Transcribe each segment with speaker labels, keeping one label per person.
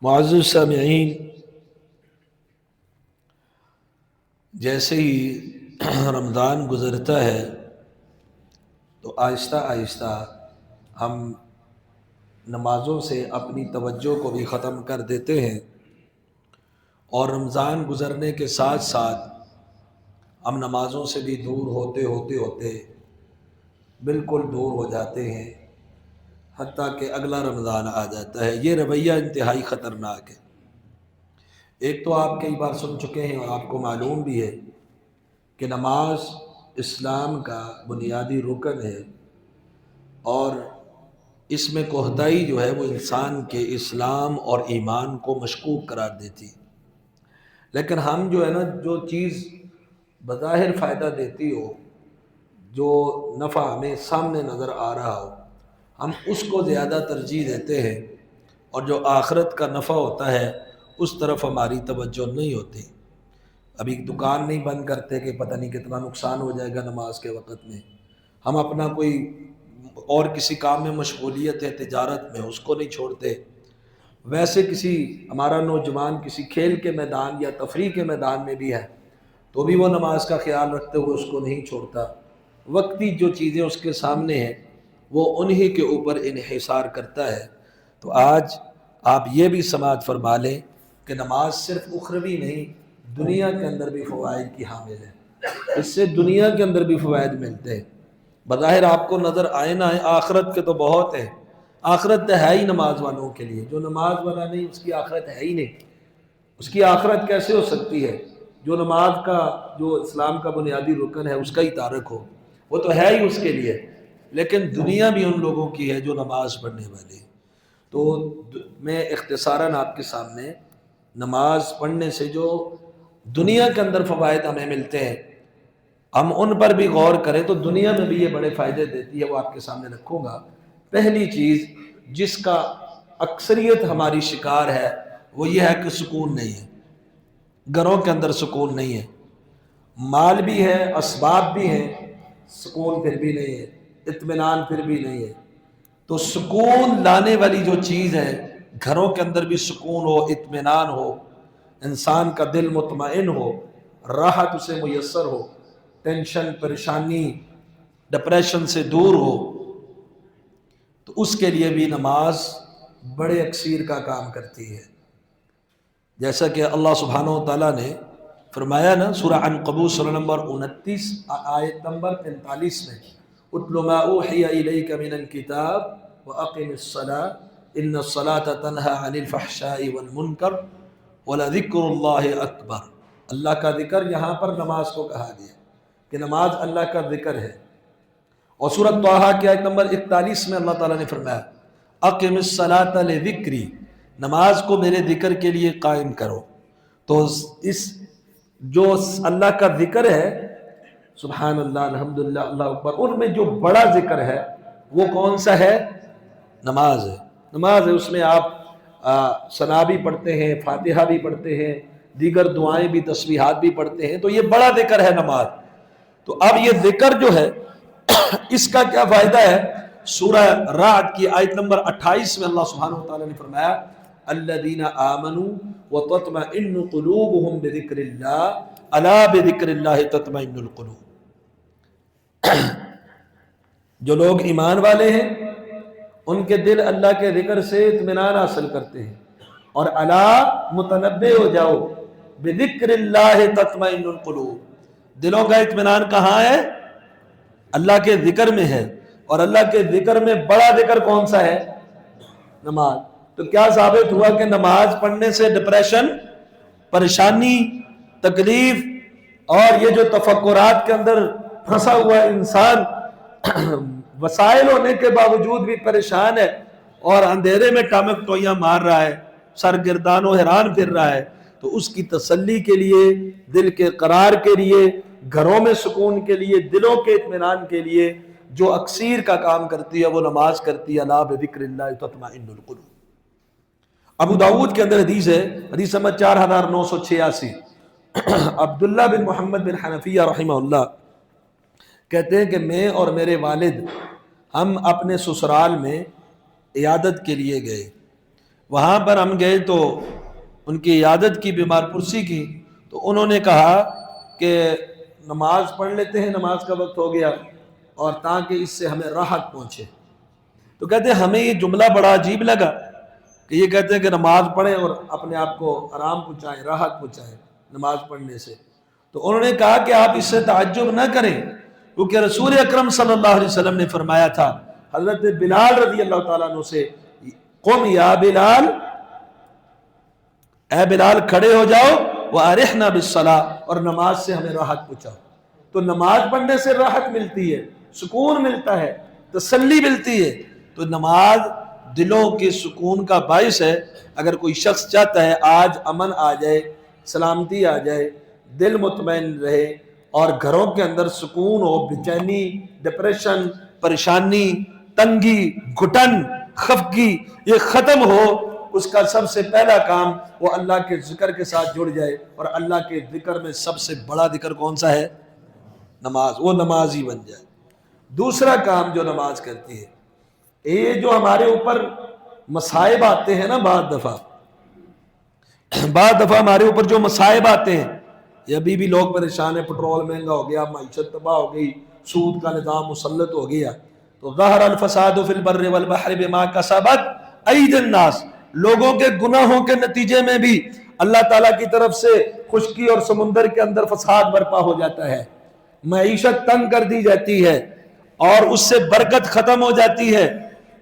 Speaker 1: معزز سامعین، جیسے ہی رمضان گزرتا ہے تو آہستہ آہستہ ہم نمازوں سے اپنی توجہ کو بھی ختم کر دیتے ہیں، اور رمضان گزرنے کے ساتھ ساتھ ہم نمازوں سے بھی دور ہوتے ہوتے ہوتے بالکل دور ہو جاتے ہیں، حتیٰ کہ اگلا رمضان آ جاتا ہے۔ یہ رویہ انتہائی خطرناک ہے۔ ایک تو آپ کئی بار سن چکے ہیں اور آپ کو معلوم بھی ہے کہ نماز اسلام کا بنیادی رکن ہے، اور اس میں کوتاہی جو ہے وہ انسان کے اسلام اور ایمان کو مشکوک قرار دیتی۔ لیکن ہم جو ہے نا، جو چیز بظاہر فائدہ دیتی ہو، جو نفع ہمیں سامنے نظر آ رہا ہو، ہم اس کو زیادہ ترجیح دیتے ہیں، اور جو آخرت کا نفع ہوتا ہے اس طرف ہماری توجہ نہیں ہوتی۔ ابھی دکان نہیں بند کرتے کہ پتہ نہیں کتنا نقصان ہو جائے گا نماز کے وقت میں، ہم اپنا کوئی اور کسی کام میں مشغولیت ہے تجارت میں، اس کو نہیں چھوڑتے۔ ویسے کسی ہمارا نوجوان کسی کھیل کے میدان یا تفریح کے میدان میں بھی ہے تو بھی وہ نماز کا خیال رکھتے ہوئے اس کو نہیں چھوڑتا۔ وقتی جو چیزیں اس کے سامنے ہیں وہ انہی کے اوپر انحصار کرتا ہے۔ تو آج آپ یہ بھی سماعت فرما لیں کہ نماز صرف اخروی نہیں، دنیا کے اندر بھی فوائد کی حامل ہے۔ اس سے دنیا کے اندر بھی فوائد ملتے ہیں، بظاہر آپ کو نظر آئے نہ آئے، آخرت کے تو بہت ہیں۔ آخرت تو ہے ہی نماز والوں کے لیے، جو نماز والا نہیں اس کی آخرت ہے ہی نہیں۔ اس کی آخرت کیسے ہو سکتی ہے؟ جو نماز کا، جو اسلام کا بنیادی رکن ہے، اس کا ہی تارک ہو، وہ تو ہے ہی اس کے لیے، لیکن دنیا بھی ان لوگوں کی ہے جو نماز پڑھنے والے۔ تو میں اختصاراً آپ کے سامنے نماز پڑھنے سے جو دنیا کے اندر فوائد ہمیں ملتے ہیں، ہم ان پر بھی غور کریں تو دنیا میں بھی یہ بڑے فائدے دیتی ہے، وہ آپ کے سامنے رکھوں گا۔ پہلی چیز جس کا اکثریت ہماری شکار ہے وہ یہ ہے کہ سکون نہیں ہے، گھروں کے اندر سکون نہیں ہے، مال بھی ہے، اسباب بھی ہیں، سکون پھر بھی نہیں ہے، اطمینان پھر بھی نہیں ہے۔ تو سکون لانے والی جو چیز ہے، گھروں کے اندر بھی سکون ہو، اطمینان ہو، انسان کا دل مطمئن ہو، راحت اسے میسر ہو، ٹینشن، پریشانی، ڈپریشن سے دور ہو، تو اس کے لیے بھی نماز بڑے اکثیر کا کام کرتی ہے۔ جیسا کہ اللہ سبحانہ و تعالیٰ نے فرمایا نا، سورہ عنکبوت سورہ نمبر 29 آیت نمبر 43 میں، اتل ما اوحی الیک من الکتاب واقم الصلاۃ ان الصلاۃ تنہی عن الفحشاء والمنکر ولذکر اللہ اکبر۔ اللہ کا ذکر یہاں پر نماز کو کہا گیا کہ نماز اللہ کا ذکر ہے۔ اور سورۃ طٰہٰ کی آیت نمبر 41 میں اللہ تعالیٰ نے فرمایا اقم الصلاۃ لذکری، نماز کو میرے ذکر کے لیے قائم کرو۔ تو اس جو اللہ کا ذکر ہے، سبحان اللہ، الحمدللہ، اللہ اکبر، ان میں جو بڑا ذکر ہے وہ کون سا ہے؟ نماز ہے۔ نماز ہے، اس میں آپ ثنا بھی پڑھتے ہیں، فاتحہ بھی پڑھتے ہیں، دیگر دعائیں بھی، تسبیحات بھی پڑھتے ہیں، تو یہ بڑا ذکر ہے نماز۔ تو اب یہ ذکر جو ہے اس کا کیا فائدہ ہے؟ سورہ رعد کی آیت نمبر 28 میں اللہ سبحانہ وتعالی نے فرمایا الذین آمنوا وتطمئن قلوبهم بذکر اللہ الا بذکر اللہ تطمئن القلوب۔ جو لوگ ایمان والے ہیں ان کے دل اللہ کے ذکر سے اطمینان حاصل کرتے ہیں، اور الا متنبہ ہو جاؤ، بذکر اللہ تطمئن القلوب، دلوں کا اطمینان کہاں ہے؟ اللہ کے ذکر میں ہے، اور اللہ کے ذکر میں بڑا ذکر کون سا ہے؟ نماز۔ تو کیا ثابت ہوا کہ نماز پڑھنے سے ڈپریشن، پریشانی، تکلیف، اور یہ جو تفکرات کے اندر پھنسا ہوا انسان وسائل ہونے کے باوجود بھی پریشان ہے اور اندھیرے میں ٹامک ٹوئیاں مار رہا ہے، سرگردان و حیران پھر رہا ہے، تو اس کی تسلی کے لیے، دل کے قرار کے لیے، گھروں میں سکون کے لیے، دلوں کے اطمینان کے لیے جو اکثیر کا کام کرتی ہے وہ نماز کرتی ہے۔ الا بذکر اللہ تطمئن القلوب۔ ابو داؤد کے اندر حدیث ہے، حدیث نمبر 4986، عبداللہ بن محمد بن حنفیہ رحمہ اللہ کہتے ہیں کہ میں اور میرے والد ہم اپنے سسرال میں عیادت کے لیے گئے۔ وہاں پر ہم گئے تو ان کی عیادت کی، بیمار پرسی کی، تو انہوں نے کہا کہ نماز پڑھ لیتے ہیں، نماز کا وقت ہو گیا، اور تاکہ اس سے ہمیں راحت پہنچے۔ تو کہتے ہیں ہمیں یہ جملہ بڑا عجیب لگا کہ یہ کہتے ہیں کہ نماز پڑھیں اور اپنے آپ کو آرام پہنچائیں، راحت پہنچائیں نماز پڑھنے سے۔ تو انہوں نے کہا کہ آپ اس سے تعجب نہ کریں، کیونکہ رسول اکرم صلی اللہ علیہ وسلم نے فرمایا تھا حضرت بلال رضی اللہ تعالیٰ عنہ سے، قم یا بلال، اے بلال کھڑے ہو جاؤ، وارحنا بالصلاۃ، اور نماز سے ہمیں راحت پہنچاؤ۔ تو نماز پڑھنے سے راحت ملتی ہے، سکون ملتا ہے، تسلی ملتی ہے۔ تو نماز دلوں کے سکون کا باعث ہے۔ اگر کوئی شخص چاہتا ہے آج امن آ جائے، سلامتی آ جائے، دل مطمئن رہے اور گھروں کے اندر سکون ہو، بے چینی، ڈپریشن، پریشانی، تنگی، گھٹن، خفگی یہ ختم ہو، اس کا سب سے پہلا کام وہ اللہ کے ذکر کے ساتھ جڑ جائے، اور اللہ کے ذکر میں سب سے بڑا ذکر کون سا ہے؟ نماز، وہ نمازی بن جائے۔ دوسرا کام جو نماز کرتی ہے، یہ جو ہمارے اوپر مصائب آتے ہیں نا، بعض دفعہ ہمارے اوپر جو مصائب آتے ہیں، یہ ابھی بھی لوگ پریشان ہیں، پٹرول مہنگا ہو گیا، معیشت تباہ ہو گئی، سود کا نظام مسلط ہو گیا، تو ظہر الفساد فی البر والبحر بما کسبت ایدی الناس، لوگوں کے گناہوں کے نتیجے میں بھی اللہ تعالیٰ کی طرف سے خشکی اور سمندر کے اندر فساد برپا ہو جاتا ہے، معیشت تنگ کر دی جاتی ہے، اور اس سے برکت ختم ہو جاتی ہے،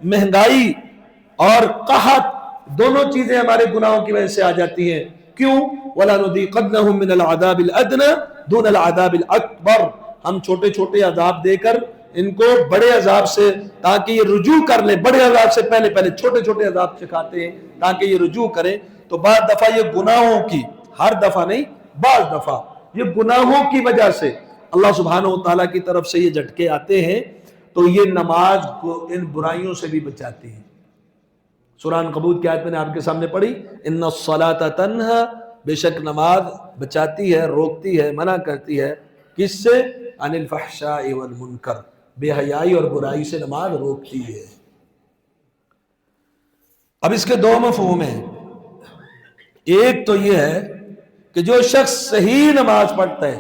Speaker 1: مہنگائی اور قحط دونوں چیزیں ہمارے گناہوں کی وجہ سے آ جاتی ہیں۔ کیوں؟ وَلَنُذِيقَنَّهُم مِّنَ الْعَذَابِ الْأَدْنَىٰ دُونَ الْعَذَابِ الْأَكْبَرِ، ہم چھوٹے چھوٹے عذاب دے کر ان کو بڑے عذاب سے، تاکہ یہ رجوع کر لیں، بڑے عذاب سے پہلے چھوٹے چھوٹے عذاب سکھاتے ہیں تاکہ یہ رجوع کریں۔ تو بعض دفعہ یہ گناہوں کی، ہر دفعہ نہیں، بعض دفعہ یہ گناہوں کی وجہ سے اللہ سبحانہ وتعالیٰ کی طرف سے یہ جھٹکے آتے ہیں، تو یہ نماز کو ان برائیوں سے بھی بچاتی ہے۔ سورہ عنکبوت کی آیت میں نے آپ کے سامنے پڑھی، ان الصلاۃ تنہا، بے شک نماز بچاتی ہے، روکتی ہے، منع کرتی ہے، کس سے؟ عن الفحشاء والمنکر، بے حیائی اور برائی سے نماز روکتی ہے۔ اب اس کے دو مفہوم ہیں، ایک تو یہ ہے کہ جو شخص صحیح نماز پڑھتا ہے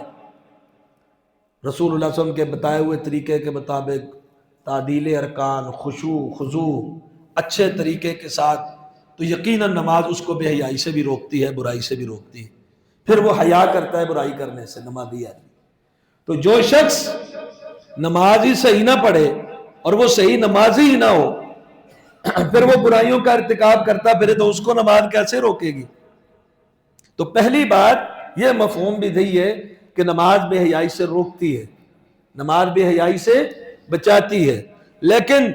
Speaker 1: رسول اللہ صلی اللہ علیہ وسلم کے بتائے ہوئے طریقے کے مطابق، تعدیل ارکان، خشوع خضوع اچھے طریقے کے ساتھ، تو یقیناً نماز اس کو بے حیائی سے بھی روکتی ہے، برائی سے بھی روکتی ہے، پھر وہ حیا کرتا ہے برائی کرنے سے، نمازی آدمی۔ تو جو شخص نماز ہی صحیح نہ پڑھے اور وہ صحیح نمازی ہی نہ ہو، پھر وہ برائیوں کا ارتکاب کرتا پھرے، تو اس کو نماز کیسے روکے گی؟ تو پہلی بات یہ مفہوم بھی دی ہے کہ نماز بے حیائی سے روکتی ہے، نماز بے حیائی سے بچاتی ہے۔ لیکن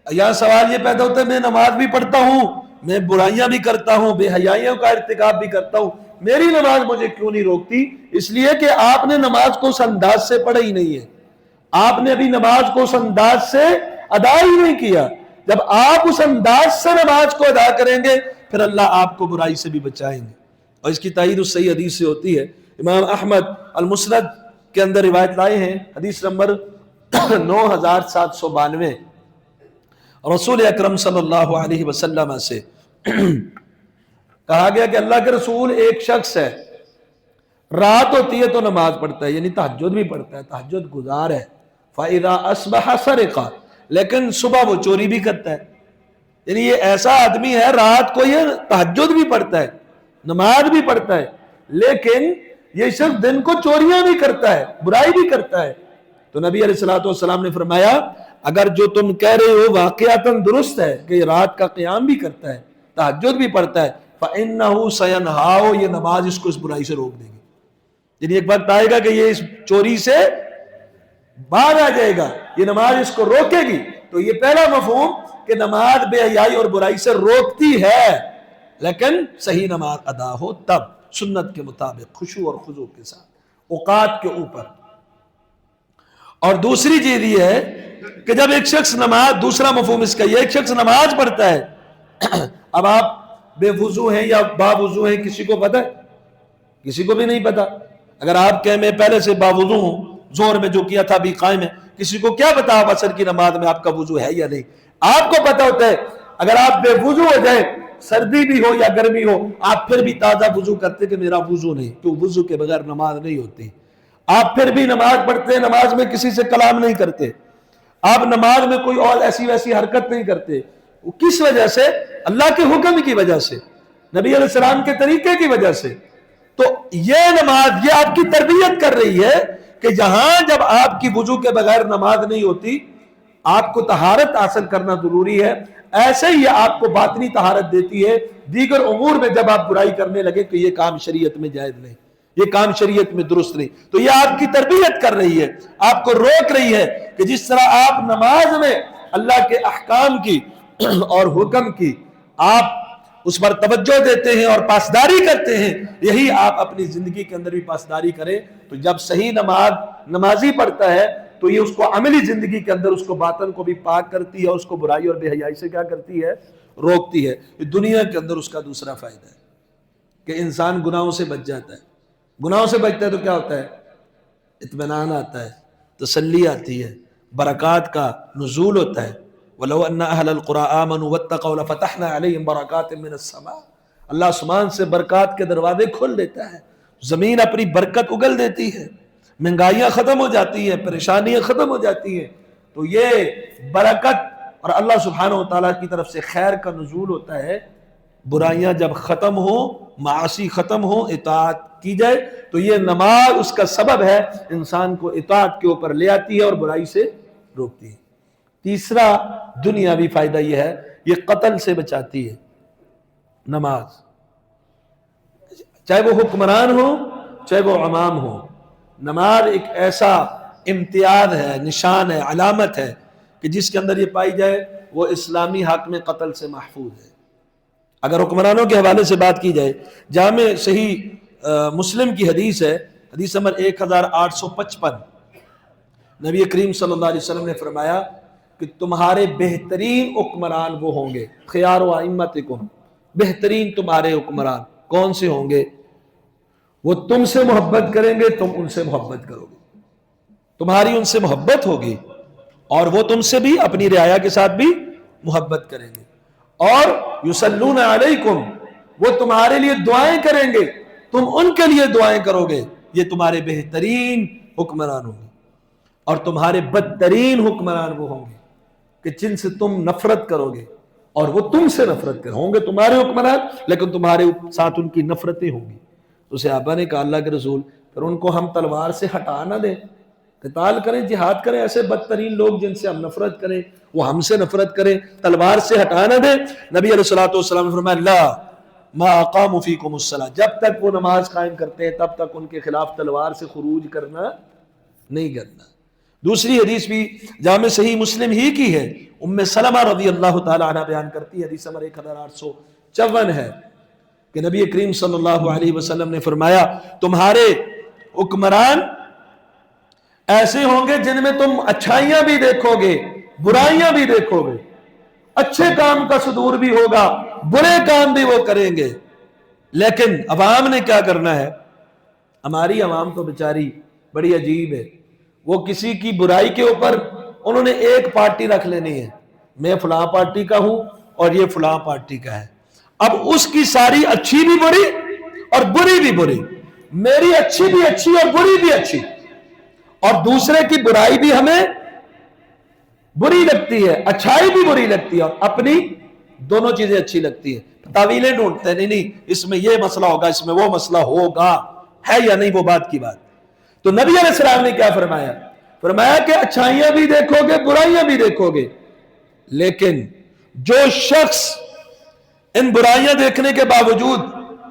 Speaker 1: یہاں سوال یہ پیدا ہوتا ہے، میں نماز بھی پڑھتا ہوں، میں برائیاں بھی کرتا ہوں، بے حیائیوں کا ارتکاب بھی کرتا ہوں، میری نماز مجھے کیوں نہیں روکتی؟ اس لیے کہ آپ نے نماز کو اس انداز سے پڑھا ہی نہیں ہے، آپ نے ابھی نماز کو اس انداز سے ادا ہی نہیں کیا۔ جب آپ اس انداز سے نماز کو ادا کریں گے، پھر اللہ آپ کو برائی سے بھی بچائیں گے۔ اور اس کی تائید اس صحیح حدیث سے ہوتی ہے، امام احمد المسند کے اندر روایت لائے ہیں، حدیث نمبر 9792، رسول اکرم صلی اللہ علیہ وسلم سے کہا گیا کہ اللہ کے رسول، ایک شخص ہے، رات ہوتی ہے تو نماز پڑھتا ہے، یعنی تہجد بھی پڑھتا ہے، تہجد گزار ہے، فَإِذَا أَصْبَحَ سَرِقَ، لیکن صبح وہ چوری بھی کرتا ہے۔ یعنی یہ ایسا آدمی ہے، رات کو یہ تہجد بھی پڑھتا ہے، نماز بھی پڑھتا ہے، لیکن یہ شخص دن کو چوریاں بھی کرتا ہے، برائی بھی کرتا ہے۔ تو نبی علیہ الصلوۃ والسلام نے فرمایا، اگر جو تم کہہ رہے ہو واقعتاً درست ہے کہ یہ رات کا قیام بھی کرتا ہے، تہجد بھی پڑھتا ہے، فَإِنَّهُ سَيَنْهَاهُ، یہ نماز اس کو اس برائی سے روک دے گی۔ یعنی ایک وقت آئے گا کہ یہ اس چوری سے باہر آ جائے گا، یہ نماز اس کو روکے گی۔ تو یہ پہلا مفہوم کہ نماز بے حیائی اور برائی سے روکتی ہے، لیکن صحیح نماز ادا ہو تب، سنت کے مطابق، خشوع اور خضوع کے ساتھ، اوقات کے اوپر۔ اور دوسری چیز یہ ہے کہ جب ایک شخص نماز، دوسرا مفہوم اس کا یہ، ایک شخص نماز پڑھتا ہے، اب آپ بے وضو ہیں یا با وضو ہیں، کسی کو پتہ ہے؟ کسی کو بھی نہیں پتا۔ اگر آپ کہیں میں پہلے سے با وضو ہوں، زور میں جو کیا تھا بھی قائم ہے، کسی کو کیا پتا آپ عصر کی نماز میں آپ کا وضو ہے یا نہیں؟ آپ کو پتا ہوتا ہے اگر آپ بے وضو ہو جائیں، سردی بھی ہو یا گرمی ہو، آپ پھر بھی تازہ وضو کرتے کہ میرا وضو نہیں، کیوں وضو کے بغیر نماز نہیں ہوتی. آپ پھر بھی نماز پڑھتے، نماز میں کسی سے کلام نہیں کرتے، آپ نماز میں کوئی اور ایسی ویسی حرکت نہیں کرتے. کس وجہ سے؟ اللہ کے حکم کی وجہ سے، نبی علیہ السلام کے طریقے کی وجہ سے. تو یہ نماز، یہ آپ کی تربیت کر رہی ہے کہ جہاں جب آپ کی وضو کے بغیر نماز نہیں ہوتی، آپ کو طہارت حاصل کرنا ضروری ہے. ایسے ہی آپ کو باطنی طہارت دیتی ہے دیگر امور میں. جب آپ برائی کرنے لگے کہ یہ کام شریعت میں جائز نہیں، یہ کام شریعت میں درست نہیں، تو یہ آپ کی تربیت کر رہی ہے، آپ کو روک رہی ہے کہ جس طرح آپ نماز میں اللہ کے احکام کی اور حکم کی آپ اس پر توجہ دیتے ہیں اور پاسداری کرتے ہیں، یہی آپ اپنی زندگی کے اندر بھی پاسداری کریں. تو جب صحیح نمازی پڑھتا ہے تو یہ اس کو عملی زندگی کے اندر اس کو باطن کو بھی پاک کرتی ہے، اس کو برائی اور بے حیائی سے کیا کرتی ہے؟ روکتی ہے. دنیا کے اندر اس کا دوسرا فائدہ ہے کہ انسان گناہوں سے بچ جاتا ہے. گناہوں سے بچتا ہے تو کیا ہوتا ہے؟ اطمینان آتا ہے، تسلی آتی ہے، برکات کا نزول ہوتا ہے. وَلَوْ أَنَّ أَهْلَ الْقُرَىٰ آمَنُوا وَاتَّقَوْا لَفَتَحْنَا عَلَيْهِمْ بَرَكَاتٍ مِّنَ السَّمَاءِ. اللہ آسمان سے برکات کے دروازے کھول دیتا ہے، زمین اپنی برکت اگل دیتی ہے، مہنگائیاں ختم ہو جاتی ہیں، پریشانیاں ختم ہو جاتی ہیں. تو یہ برکت اور اللہ سبحانہ وتعالیٰ کی طرف سے خیر کا نزول ہوتا ہے. برائیاں جب ختم ہو، معاصی ختم ہو، اطاعت کی جائے، تو یہ نماز اس کا سبب ہے، انسان کو اطاعت کے اوپر لے آتی ہے اور برائی سے روکتی ہے. تیسرا دنیاوی فائدہ یہ ہے، یہ قتل سے بچاتی ہے نماز. چاہے وہ حکمران ہو چاہے وہ عوام ہو، نماز ایک ایسا امتیاز ہے، نشان ہے، علامت ہے کہ جس کے اندر یہ پائی جائے وہ اسلامی حق میں قتل سے محفوظ ہے. اگر حکمرانوں کے حوالے سے بات کی جائے، جامع صحیح مسلم کی حدیث ہے، حدیث نمبر 1855، نبی کریم صلی اللہ علیہ وسلم نے فرمایا کہ تمہارے بہترین حکمران وہ ہوں گے، خیار و ائمتکم، بہترین تمہارے حکمران کون سے ہوں گے؟ وہ تم سے محبت کریں گے، تم ان سے محبت کرو گے، تمہاری ان سے محبت ہوگی، اور وہ تم سے بھی اپنی رعایا کے ساتھ بھی محبت کریں گے، اور یصلون علیکم، وہ تمہارے لیے دعائیں کریں گے، تم ان کے لیے دعائیں کرو گے. یہ تمہارے بہترین حکمران ہوں گے. اور تمہارے بدترین حکمران وہ ہوں گے کہ جن سے تم نفرت کرو گے اور وہ تم سے نفرت کریں. ہوں گے تمہارے حکمران لیکن تمہارے ساتھ ان کی نفرتیں ہوں گی. تو صحابہ نے کہا اللہ کے رسول پھر ان کو ہم تلوار سے ہٹا نہ دیں، قتال کریں، جہاد کریں، ایسے بدترین لوگ جن سے ہم نفرت کریں وہ ہم سے نفرت کریں، تلوار سے ہٹا نہ دیں. نبی علیہ الصلوۃ والسلام نے فرمایا لا ما اقاموا فیکم الصلاۃ، جب تک وہ نماز قائم کرتے ہیں تب تک ان کے خلاف تلوار سے خروج کرنا نہیں کرنا. دوسری حدیث بھی جامع صحیح مسلم ہی کی ہے، ام سلمہ رضی اللہ تعالی عنہ بیان کرتی ہے، حدیث نمبر 1854 ہے کہ نبی کریم صلی اللہ علیہ وسلم نے فرمایا تمہارے حکمران ایسے ہوں گے جن میں تم اچھائیاں بھی دیکھو گے برائیاں بھی دیکھو گے، اچھے کام کا صدور بھی ہوگا، برے کام بھی وہ کریں گے. لیکن عوام نے کیا کرنا ہے؟ ہماری عوام تو بیچاری بڑی عجیب ہے، وہ کسی کی برائی کے اوپر انہوں نے ایک پارٹی رکھ لینی ہے، میں فلاں پارٹی کا ہوں اور یہ فلاں پارٹی کا ہے. اب اس کی ساری اچھی بھی بری اور بری بھی بری، میری اچھی بھی اچھی اور بری بھی اچھی، اور دوسرے کی برائی بھی ہمیں بری لگتی ہے، اچھائی بھی بری لگتی ہے، اور اپنی دونوں چیزیں اچھی لگتی ہیں. تعویلیں ڈھونڈتے ہیں، نہیں اس میں یہ مسئلہ ہوگا، اس میں وہ مسئلہ ہوگا، ہے یا نہیں وہ بات کی بات. تو نبی علیہ السلام نے کیا فرمایا؟ فرمایا کہ اچھائیاں بھی دیکھو گے برائیاں بھی دیکھو گے، لیکن جو شخص ان برائیاں دیکھنے کے باوجود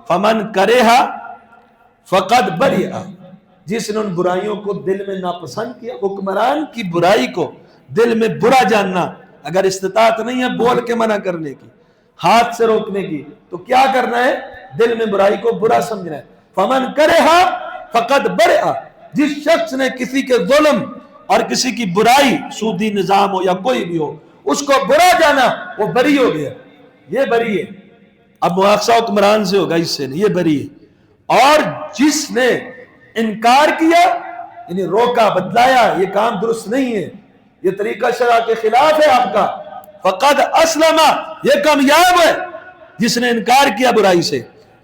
Speaker 1: فمن کرہا فقد برئ، جس نے ان برائیوں کو دل میں ناپسند کیا، حکمران کی برائی کو دل میں برا جاننا، اگر استطاعت نہیں ہے بول کے منع کرنے کی، ہاتھ سے روکنے کی، تو کیا کرنا ہے؟ دل میں برائی کو برا سمجھنا ہے. فمن کرہا فقد برئ، جس شخص نے کسی کے ظلم اور کسی کی برائی، سودی نظام ہو یا کوئی بھی ہو، اس کو برا جانا، وہ بری ہو گیا، یہ بری ہے. اب مواخذہ حکمران سے ہوگا، اس سے نہیں، یہ بری ہے. اور جس نے انکار کیا، یعنی روکا، بتلایا یہ کام درست نہیں ہے، یہ طریقہ شرع کے خلاف ہے آپ کا، فقد اسلم، یہ کامیاب ہے جس نے انکار کیا برائی سے،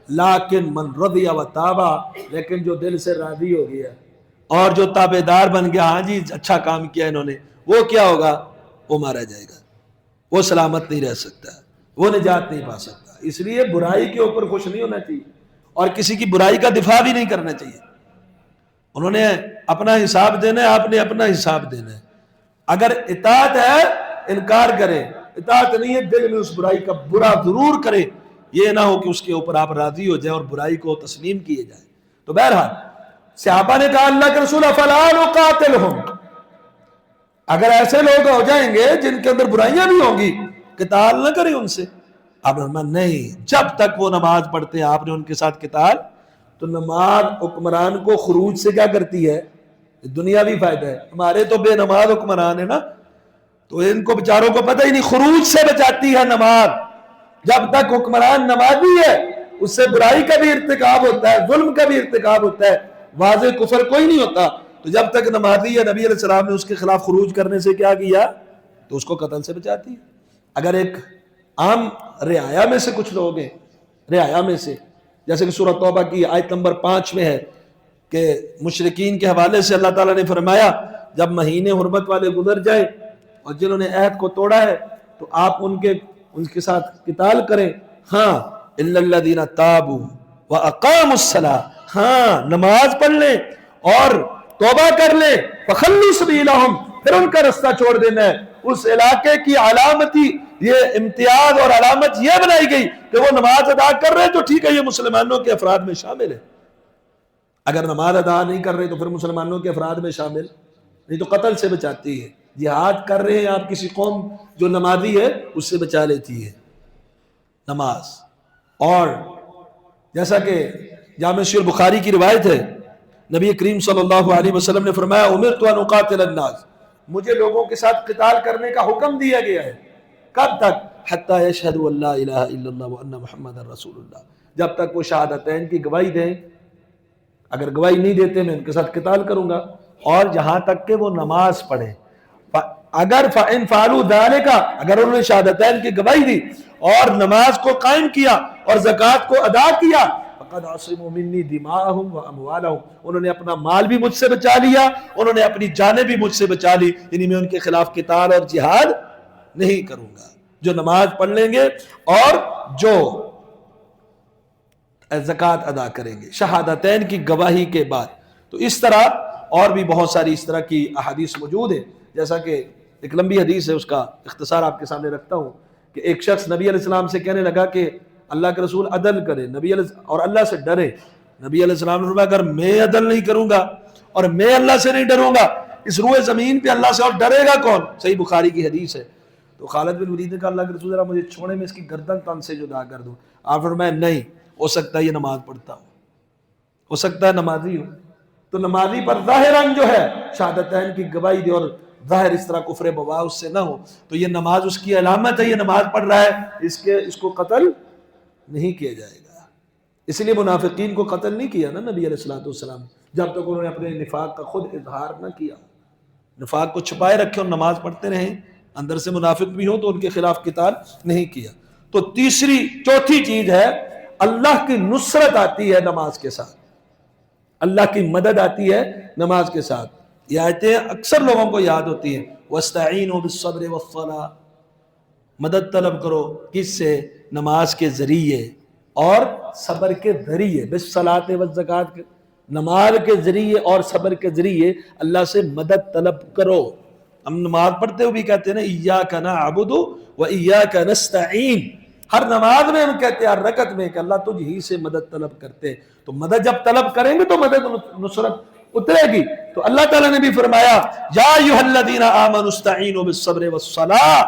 Speaker 1: لیکن من رضی و تابا، لیکن جو دل سے راضی ہو گیا اور جو تابع دار بن گیا، ہاں جی اچھا کام کیا انہوں نے، وہ کیا ہوگا؟ وہ مارا جائے گا، وہ سلامت نہیں رہ سکتا، وہ نجات نہیں پا سکتا۔ اس لیے برائی کے اوپر خوش نہیں ہونا چاہیے اور کسی کی برائی کا دفاع بھی نہیں کرنا چاہیے۔ انہوں نے اپنا حساب دینا ہے، آپ نے اپنا حساب دینا ہے۔ اگر اطاعت ہے انکار کرے، اطاعت نہیں ہے دل میں اس برائی کا برا ضرور کرے، یہ نہ ہو کہ اس کے اوپر آپ راضی ہو جائیں اور برائی کو تسلیم کیے جائے۔ تو بہرحال صحابہ نے کہا اللہ کے رسول فلا نقاتلہم، اگر ایسے لوگ ہو جائیں گے جن کے اندر برائیاں بھی ہوں گی، قتال نہ کریں ان سے۔ آپ نے فرمایا نہیں، جب تک وہ نماز پڑھتے ہیں آپ نے ان کے ساتھ قتال، تو نماز حکمران کو خروج سے کیا کرتی ہے؟ دنیاوی فائدہ ہے۔ ہمارے تو بے نماز حکمران ہے نا، تو ان کو بیچاروں کو پتہ ہی نہیں، خروج سے بچاتی ہے نماز۔ جب تک حکمران نمازی ہے اس سے برائی کا بھی ارتکاب ہوتا ہے، ظلم کا بھی ارتکاب ہوتا ہے، واضح کفر کوئی نہیں ہوتا۔ تو جب تک نمازی ہے نبی علیہ السلام نے اس کے خلاف خروج کرنے سے کیا کیا؟ تو اس کو قتل سے بچاتی ہے۔ اگر ایک عام رعایا میں سے کچھ لوگ ہیں، رعایا میں سے، جیسے کہ سورۃ توبہ کی آیت نمبر 5 میں ہے کہ مشرکین کے حوالے سے اللہ تعالیٰ نے فرمایا جب مہینے حرمت والے گزر جائیں اور جنہوں نے عہد کو توڑا ہے تو آپ ان کے ساتھ قتال کریں۔ ہاں الا الذین تابوا واقاموا الصلاۃ، ہاں نماز پڑھ لیں اور توبہ کر لیں، فخلوا سبیلہم، پھر ان کا رستہ چھوڑ دینا ہے۔ اس علاقے کی علامتی یہ امتیاز اور علامت یہ بنائی گئی کہ وہ نماز ادا کر رہے ہیں تو ٹھیک ہے، یہ مسلمانوں کے افراد میں شامل ہے۔ اگر نماز ادا نہیں کر رہے تو پھر مسلمانوں کے افراد میں شامل نہیں، تو قتل سے بچاتی ہے۔ جہاد کر رہے ہیں آپ کسی قوم جو نمازی ہے اس سے بچا لیتی ہے نماز۔ اور جیسا کہ جامع صحیح البخاری کی روایت ہے، نبی کریم صلی اللہ علیہ وسلم نے فرمایا امرت ان اقاتل الناس، مجھے لوگوں کے ساتھ قتال کرنے کا حکم دیا گیا ہے۔ کب تک؟ حتی یشہدوا ان لا الہ الا اللہ وان محمد رسول اللہ، جب تک وہ شہادتین کی گواہی دیں۔ اگر گواہی نہیں دیتے میں ان کے ساتھ قتال کروں گا، اور جہاں تک کہ وہ نماز پڑھیں۔ اگر فَإِن فَعَلُوا ذَلِكَ، اگر انہوں نے شہادتین کی گواہی دی اور نماز کو قائم کیا اور زکوٰۃ کو ادا کیا، فَقَدْ عَصِمُوا مِنِّي دِمَاءَهُمْ وَأَمْوَالَهُمْ، انہوں نے اپنا مال بھی مجھ سے بچا لیا، انہوں نے اپنی جانیں بھی مجھ سے بچا لی، یعنی میں ان کے خلاف قتال اور جہاد نہیں کروں گا۔ جو نماز پڑھ لیں گے اور جو زکوٰۃ ادا کریں گے شہادتین کی گواہی کے بعد۔ تو اس طرح اور بھی بہت ساری اس طرح کی احادیث موجود ہیں، جیسا کہ ایک لمبی حدیث ہے، اس کا اختصار آپ کے سامنے رکھتا ہوں کہ ایک شخص نبی علیہ السلام سے کہنے لگا کہ اللہ کے رسول عدل کرے اور اللہ سے ڈرے۔ نبی علیہ السلام نے فرمایا اگر میں عدل نہیں کروں گا اور میں اللہ سے نہیں ڈروں گا، اس روئے زمین پہ اللہ سے اور ڈرے گا کون؟ صحیح بخاری کی حدیث ہے۔ تو خالد بن ولید نے کہا اللہ کے رسول ذرا مجھے چھوڑے، میں اس کی گردن تن سے جدا کر دوں۔ آپ فرمایا نہیں، ہو سکتا ہے یہ نماز پڑھتا ہو سکتا ہے نمازی ہو۔ تو نمازی پر ظاہراً جو ہے شہادتین کی گواہی دے اور ظاہر اس طرح کفر بوا اس سے نہ ہو، تو یہ نماز اس کی علامت ہے، یہ نماز پڑھ رہا ہے، اس کو قتل نہیں کیا جائے گا۔ اس لیے منافقین کو قتل نہیں کیا نا نبی علیہ السلام، جب تک انہوں نے اپنے نفاق کا خود اظہار نہ کیا، نفاق کو چھپائے رکھے اور نماز پڑھتے رہیں، اندر سے منافق بھی ہوں تو ان کے خلاف قتال نہیں کیا۔ تو چوتھی چیز ہے اللہ کی نصرت آتی ہے نماز کے ساتھ، اللہ کی مدد آتی ہے نماز کے ساتھ۔ یہ آیتیں اکثر لوگوں کو یاد ہوتی ہیں، وَاسْتَعِينُوا بِالصَّبْرِ وَالصَّلَاةِ، مدد طلب کرو کس سے؟ نماز کے ذریعے اور صبر کے ذریعے، بِالصَّلَاةِ وَالزَّكَاةِ، نماز کے ذریعے اور صبر کے ذریعے اللہ سے مدد طلب کرو۔ ہم نماز پڑھتے ہوئے بھی کہتے ہیں نا إِيَّاكَ نَعْبُدُ وَإِيَّاكَ نَسْتَعِينُ، ہر نماز میں ہم کہتے ہیں، ہر رکعت میں کہ اللہ تجھ ہی سے مدد طلب کرتے ہیں۔ تو مدد جب طلب کریں گے تو مدد نصرت اترے گی۔ تو اللہ تعالیٰ نے بھی فرمایا یا ایھا الذین آمنوا استعینوا بالصبر والصلاۃ،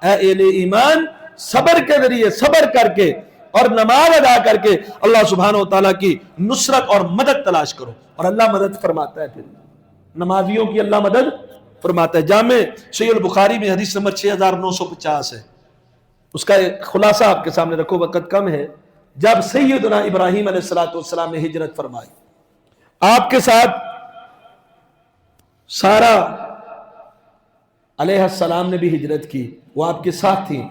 Speaker 1: اے اہل ایمان صبر کے ذریعے، صبر کر کے اور نماز ادا کر کے اللہ سبحانہ و تعالیٰ کی نصرت اور مدد تلاش کرو، اور اللہ مدد فرماتا ہے، پھر نمازیوں کی اللہ مدد فرماتا ہے۔ جامع صحیح البخاری میں حدیث نمبر 6950 ہے، اس کا ایک خلاصہ آپ کے سامنے رکھو، وقت کم ہے۔ جب سیدنا ابراہیم علیہ السلام نے ہجرت فرمائی، آپ کے ساتھ سارا علیہ السلام نے بھی ہجرت کی، وہ آپ کے ساتھ تھی.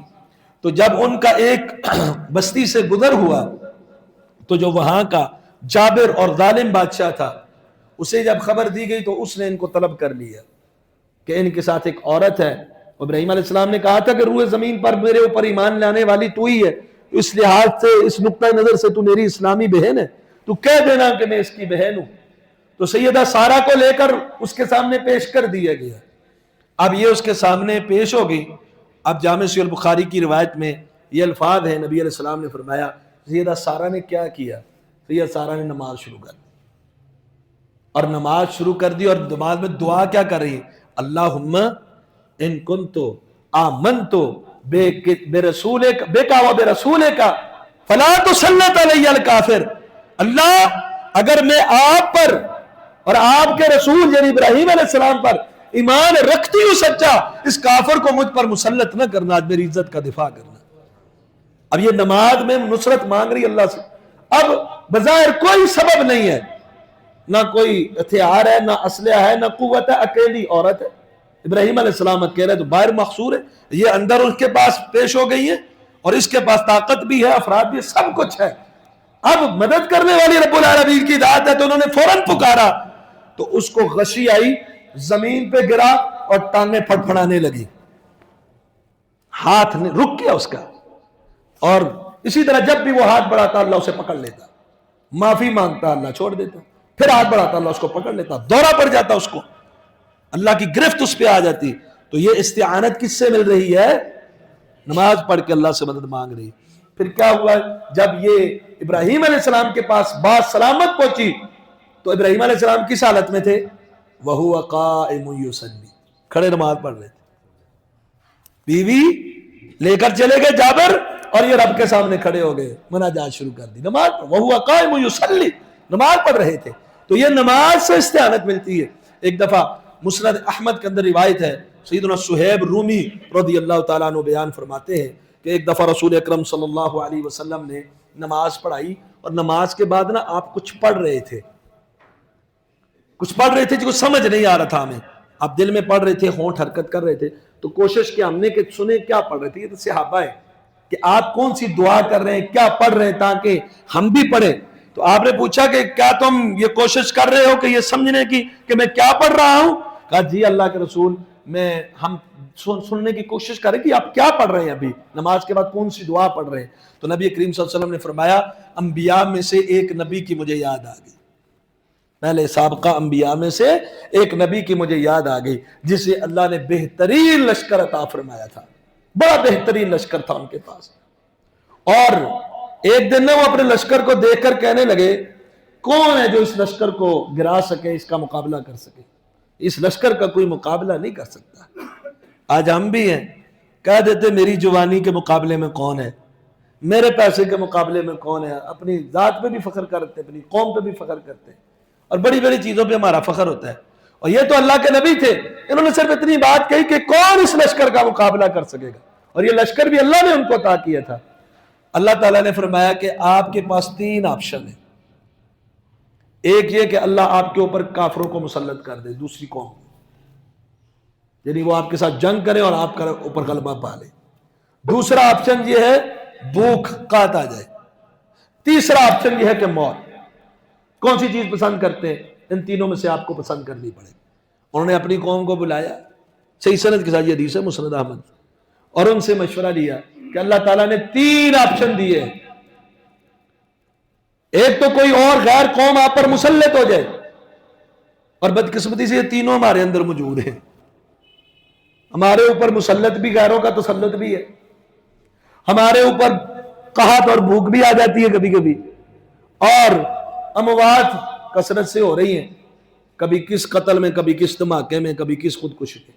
Speaker 1: تو جب ان کا ایک بستی سے گزر ہوا تو جو وہاں کا جابر اور ظالم بادشاہ تھا، اسے جب خبر دی گئی تو اس نے ان کو طلب کر لیا کہ ان کے ساتھ ایک عورت ہے. ابراہیم علیہ السلام نے کہا تھا کہ روئے زمین پر میرے اوپر ایمان لانے والی تو ہی ہے، اس لحاظ سے، اس نقطہ نظر سے تو میری اسلامی بہن ہے، تو کہہ دینا کہ میں اس کی بہن ہوں. تو سیدہ سارہ کو لے کر اس کے سامنے پیش کر دیا گیا. اب یہ اس کے سامنے پیش ہو گئی. اب جامع صحیح البخاری کی روایت میں یہ الفاظ ہیں، نبی علیہ السلام نے فرمایا سیدہ سارہ نے کیا کیا؟ سیدہ سارہ نے نماز شروع کر دی، اور نماز شروع کر دی، اور نماز میں دعا کیا کر رہی؟ اللہم ان کنتو آمنتو برسولک بکا و برسولک فلا تسلط علی الکافر. اللہ اگر میں آپ پر اور آپ کے رسول یعنی ابراہیم علیہ السلام پر ایمان رکھتی ہوں سچا، اس کافر کو مجھ پر مسلط نہ کرنا، آج میری عزت کا دفاع کرنا. اب یہ نماز میں نصرت مانگ رہی اللہ سے. اب بظاہر کوئی سبب نہیں ہے، نہ کوئی ہتھیار ہے، نہ اسلحہ ہے، نہ قوت ہے، اکیلی عورت ہے. ابراہیم علیہ السلام اکیلے تو باہر مقصور ہے، یہ اندر اس کے پاس پیش ہو گئی ہے، اور اس کے پاس طاقت بھی ہے، افراد بھی، سب کچھ ہے. اب مدد کرنے والی رب العالمین کی ذات ہے، تو انہوں نے فوراً پکارا تو اس کو غشی آئی، زمین پہ گرا اور ٹانگیں پھڑ پھڑانے لگی، ہاتھ رک گیا اس کا. اور اسی طرح جب بھی وہ ہاتھ بڑھاتا اللہ اسے پکڑ لیتا، معافی مانگتا اللہ چھوڑ دیتا، پھر ہاتھ بڑھاتا اللہ اس کو پکڑ لیتا، دورہ پڑ جاتا اس کو، اللہ کی گرفت اس پہ آ جاتی. تو یہ استعانت کس سے مل رہی ہے؟ نماز پڑھ کے اللہ سے مدد مانگ رہی. پھر کیا ہوا؟ جب یہ ابراہیم علیہ السلام کے پاس بات سلامت پہنچی تو ابراہیم علیہ السلام کس حالت میں تھے؟ وَهُوَ قَائِمٌ يُصَلِّي، کھڑے نماز پڑھ رہے تھے. بیوی لے کر چلے گئے جابر، اور یہ رب کے سامنے کھڑے ہو گئے، مناجات شروع کر دی، نماز پڑھ. وَهُوَ قَائِمٌ يُصَلِّي، نماز پڑھ رہے تھے. تو یہ نماز سے استعانت ملتی ہے. ایک دفعہ مسند احمد کے اندر روایت ہے، سیدنا صہیب رومی رضی اللہ تعالیٰ عنہ بیان فرماتے ہیں کہ ایک دفعہ رسول اکرم صلی اللہ علیہ وسلم نے نماز پڑھائی، اور نماز کے بعد نا آپ کچھ پڑھ رہے تھے، جو سمجھ نہیں آ رہا تھا ہمیں. آپ دل میں پڑھ رہے تھے، ہونٹ حرکت کر رہے تھے، تو کوشش کیا ہم نے کہ سنے کیا پڑھ رہے تھے. یہ تو صحابہ ہے کہ آپ کون سی دعا کر رہے ہیں، کیا پڑھ رہے ہیں، تاکہ ہم بھی پڑھیں. تو آپ نے پوچھا کہ کیا تم یہ کوشش کر رہے ہو کہ یہ سمجھنے کی کہ میں کیا پڑھ رہا ہوں؟ کہا جی اللہ کے رسول، ہم سننے کی کوشش کریں کہ آپ کیا پڑھ رہے ہیں، ابھی نماز کے بعد کون سی دعا پڑھ رہے ہیں. تو نبی کریم صلی اللہ علیہ وسلم نے فرمایا انبیاء میں سے ایک نبی کی مجھے یاد آ گئی، پہلے سابقہ انبیاء میں سے ایک نبی کی مجھے یاد آ گئی، جسے اللہ نے بہترین لشکر عطا فرمایا تھا، بڑا بہترین لشکر تھا ان کے پاس. اور ایک دن وہ اپنے لشکر کو دیکھ کر کہنے لگے کون ہے جو اس لشکر کو گرا سکے، اس کا مقابلہ کر سکے؟ اس لشکر کا کوئی مقابلہ نہیں کر سکتا. آج ہم بھی ہیں، کہہ دیتے میری جوانی کے مقابلے میں کون ہے، میرے پیسے کے مقابلے میں کون ہے. اپنی ذات پہ بھی فخر کرتے، اپنی قوم پہ بھی فخر کرتے، اور بڑی بڑی چیزوں پہ ہمارا فخر ہوتا ہے. اور یہ تو اللہ کے نبی تھے، انہوں نے صرف اتنی بات کہی کہ کون اس لشکر کا مقابلہ کر سکے گا، اور یہ لشکر بھی اللہ نے ان کو عطا کیا تھا. اللہ تعالیٰ نے فرمایا کہ آپ کے پاس 3 آپشن ہیں. ایک یہ کہ اللہ آپ کے اوپر کافروں کو مسلط کر دے، دوسری قوم، یعنی وہ آپ کے ساتھ جنگ کرے اور آپ کا اوپر غلبہ پا لے. دوسرا آپشن یہ ہے بھوک قحط آ جائے. تیسرا آپشن یہ ہے کہ موت. کون سی چیز پسند کرتے ہیں؟ ان تینوں میں سے آپ کو پسند کرنی پڑے. انہوں نے اپنی قوم کو بلایا، صحیح سند کے ساتھ، یہ حدیث ہے مسند احمد، اور ان سے مشورہ لیا کہ اللہ تعالیٰ نے 3 آپشن دیے. ایک تو کوئی اور غیر قوم آپ پر مسلط ہو جائے، اور بدقسمتی سے یہ تینوں ہمارے اندر موجود ہیں. ہمارے اوپر مسلط بھی غیروں کا تسلط بھی ہے، ہمارے اوپر قحط اور بھوک بھی آ جاتی ہے کبھی کبھی، اور اموات کثرت سے ہو رہی ہیں، کبھی کس قتل میں، کبھی کس دھماکے میں، کبھی کس خودکشی میں.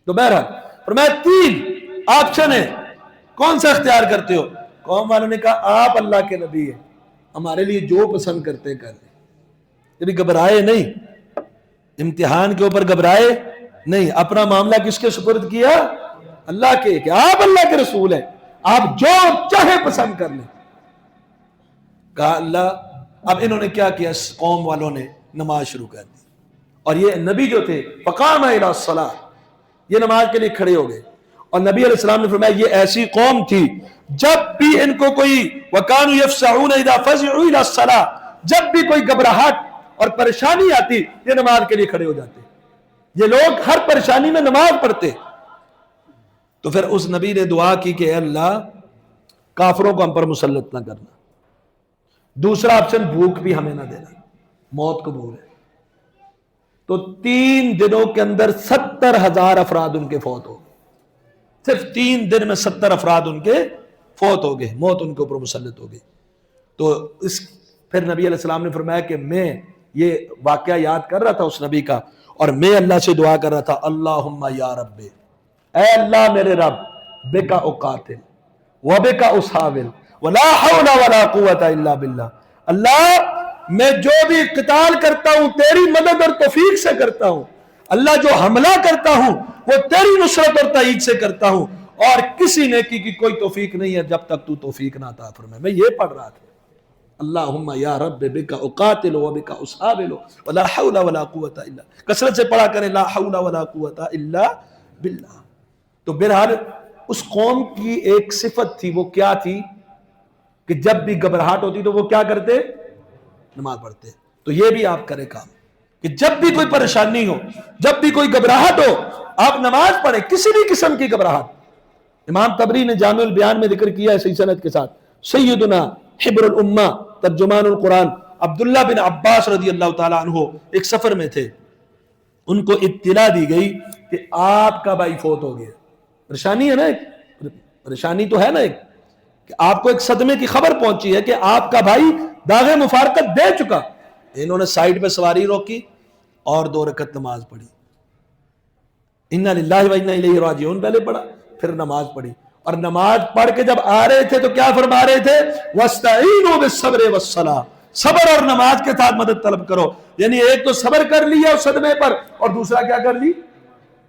Speaker 1: تو بہرحال فرمایا 3 آپشن ہے، کون سا اختیار کرتے ہو؟ قوم والوں نے کہا آپ اللہ کے نبی ہیں، ہمارے لیے جو پسند کرتے ہیں کر لیں. کبھی گھبرائے نہیں، امتحان کے اوپر گھبرائے نہیں، اپنا معاملہ کس کے سپرد کیا؟ اللہ کے، کہ آپ اللہ کے رسول ہیں، آپ جو چاہے پسند کر لیں. کہا اللہ. اب انہوں نے کیا کیا؟ قوم والوں نے نماز شروع کر دی، اور یہ نبی جو تھے فقام الی الصلاۃ، یہ نماز کے لیے کھڑے ہو گئے. اور نبی علیہ السلام نے فرمایا یہ ایسی قوم تھی جب بھی ان کو کوئی وَكَانُوا يَفْسَعُونَ إِذَا فَزِعُوا إِلَى الصَّلَاةِ، جب بھی کوئی گھبراہٹ اور پریشانی آتی یہ نماز کے لیے کھڑے ہو جاتے. یہ لوگ ہر پریشانی میں نماز پڑھتے. تو پھر اس نبی نے دعا کی کہ اے اللہ کافروں کو ہم پر مسلط نہ کرنا. دوسرا آپشن بھوک بھی ہمیں نہ دینا، موت قبول ہے. تو 3 دنوں کے اندر 70,000 افراد ان کے فوت ہو گئے. صرف 3 دن میں 70 افراد ان کے فوت ہو گئے، موت ان کے اوپر مسلط ہو گئی. تو پھر نبی علیہ السلام نے فرمایا کہ میں یہ واقعہ یاد کر رہا تھا اس نبی کا، اور میں اللہ سے دعا کر رہا تھا اللہم یا رب، اے اللہ میرے رب، بکا اقاتل وبکا اسحاول ولا حول ولا قوت الا باللہ. اللہ میں جو بھی قتال کرتا ہوں تیری مدد اور توفیق سے کرتا ہوں. اللہ جو حملہ کرتا ہوں وہ تیری نصرت اور تائید سے کرتا ہوں، اور کسی نیکی کی کوئی توفیق نہیں ہے جب تک تو توفیق نہ عطا فرمائے. میں یہ پڑھ رہا تھا اللہم یا رب بکا اقاتل وبکا اسحاول ولا حول ولا قوت الا، کثرت سے پڑھا کریں لا حول ولا قوت الا باللہ. تو بہرحال اس قوم کی ایک صفت تھی، وہ کیا تھی کہ جب بھی گھبراہٹ ہوتی تو وہ کیا کرتے؟ نماز پڑھتے. تو یہ بھی آپ کریں کام کہ جب بھی کوئی پریشانی ہو، جب بھی کوئی گھبراہٹ ہو، آپ نماز پڑھیں، کسی بھی قسم کی گھبراہٹ. امام طبری نے جامع البیان میں ذکر کیا ہے صحیح سند کے ساتھ، سیدنا حبر الامہ ترجمان القرآن عبداللہ بن عباس رضی اللہ تعالیٰ عنہ ایک سفر میں تھے. ان کو اطلاع دی گئی کہ آپ کا بھائی فوت ہو گیا. پریشانی ہے نا، ایک پریشانی تو ہے نا، ایک کہ آپ کو ایک صدمے کی خبر پہنچی ہے کہ آپ کا بھائی داغ مفارقت دے چکا. انہوں نے سائیڈ پہ سواری روکی اور 2 رکعت نماز پڑھی، انا للہ و انا الیہ راجعون پہلے پڑھا، پھر نماز پڑھی. اور نماز پڑھ کے جب آ رہے تھے تو کیا فرما رہے تھے؟ وَاسْتَعِینُوا بِالصَّبْرِ وَالصَّلَاةِ، صبر اور نماز کے ساتھ مدد طلب کرو. یعنی ایک تو صبر کر لیا اس صدمے پر، اور دوسرا کیا کر لی؟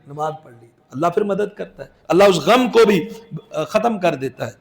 Speaker 1: نماز پڑھ لی. اللہ پھر مدد کرتا ہے، اللہ اس غم کو بھی ختم کر دیتا ہے.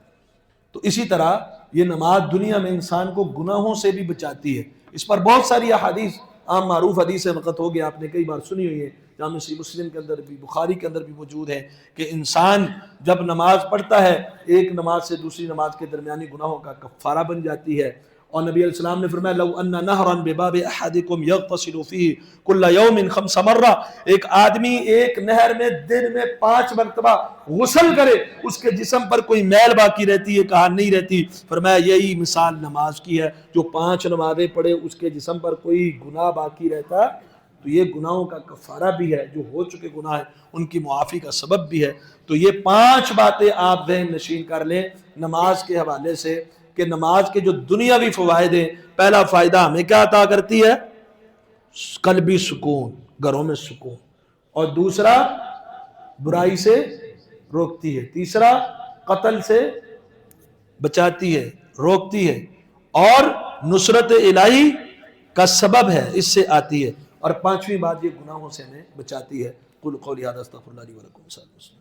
Speaker 1: تو اسی طرح یہ نماز دنیا میں انسان کو گناہوں سے بھی بچاتی ہے. اس پر بہت ساری احادیث، عام معروف حدیث وقت ہو گیا، آپ نے کئی بار سنی ہوئی ہے، جامع صحیح مسلم کے اندر بھی، بخاری کے اندر بھی موجود ہے کہ انسان جب نماز پڑھتا ہے ایک نماز سے دوسری نماز کے درمیانی گناہوں کا کفارہ بن جاتی ہے. اور نبی علیہ السلام نے فرمایا لو ان نہرا بباب احدکم یغتسل فیہ کل یوم 5 مرہ، ایک آدمی ایک نہر میں دن میں 5 مرتبہ غسل کرے، اس کے جسم پر کوئی میل باقی رہتی ہے؟ کہا نہیں رہتی. فرمایا یہی مثال نماز کی ہے، جو 5 نمازیں پڑھے اس کے جسم پر کوئی گناہ باقی رہتا تو یہ گناہوں کا کفارہ بھی ہے، جو ہو چکے گناہ ہیں ان کی معافی کا سبب بھی ہے. تو یہ 5 باتیں آپ ذہن نشین کر لیں نماز کے حوالے سے کہ نماز کے جو دنیاوی فوائد ہیں. پہلا فائدہ ہمیں کیا عطا کرتی ہے؟ قلبی سکون، گھروں میں سکون. اور دوسرا برائی سے روکتی ہے. تیسرا قتل سے بچاتی ہے، روکتی ہے. اور نصرت الہی کا سبب ہے، اس سے آتی ہے. اور 5ویں بات یہ گناہوں سے ہمیں بچاتی ہے. قل قولی ھذا استغفر اللہ لی ولکم.